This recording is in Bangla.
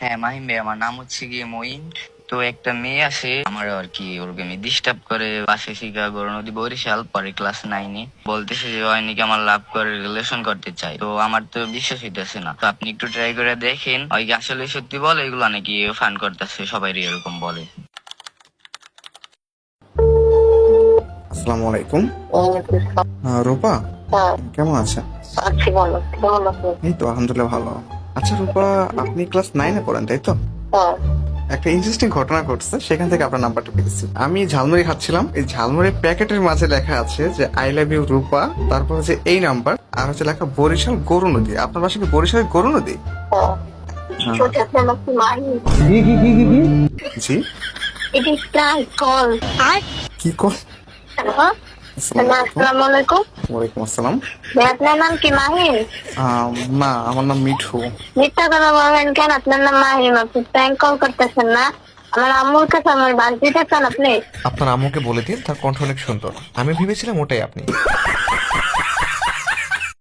হ্যাঁ মাহিম ভাই, আমার নাম হচ্ছে গিয়ে মঈন। তো একটা মেয়ে আসে আমার আর কি, ওরকে আমি ডিস্টার্ব করে পাশে শিখা গৌর নদী বরিশাল, পরে ক্লাস 9-এ বলতেছে যে হয় নাকি আমার লাভ করে রিলেশন করতে চাই। তো আমার তো বিশ্বাস হইতেছে না, তো আপনি একটু ট্রাই করে দেখেন ওই কি আসলে সত্যি বলে, এগুলো নাকি ফান করতেছে, সবাই এরকম বলে। আসসালামু আলাইকুম। রূপা, কেমন আছেন? আছি, বলো কেমন আছো? এই তো আলহামদুলিল্লাহ ভালো। আচ্ছা রূপা, আপনি ক্লাস 9-এ পড়েন তাই তো? হ্যাঁ। একটা ইন্টারেস্টিং ঘটনা ঘটছে, সেখান থেকে আপনার নাম্বারটা পেয়েছি। আমি ঝালমুড়ি খাচ্ছিলাম, এই ঝালমুড়ি প্যাকেটের মাঝে লেখা আছে যে আই লাভ ইউ রূপা, তারপর হচ্ছে এই নাম্বার, আর হচ্ছে লেখা বরিশাল গরু নদী। আপনার বাসা কি বরিশাল গরু নদী? হ্যাঁ। হ্যাঁ। ছোট নাকি মাহি? জি। It is prank call. কি কল? হ্যাঁ। আসসালামু আলাইকুম। আসসালামু আলাইকুম। ওয়ালাইকুম আসসালাম। ভাই, আপনার নাম কি মাহিম? না, আমার নাম মিঠু। মিথ্যা কথা বলবেন কেন? আপনার নাম মাহিম, আপনি প্র্যাঙ্ক কল করতেছেন না? আমার আম্মুর কাছে আমার বাড়িতে চান আপনি? আপনার আম্মুকে বলে দিন, তার কণ্ঠ অনেক সুন্দর। আমি ভেবেছিলাম ওটাই আপনি।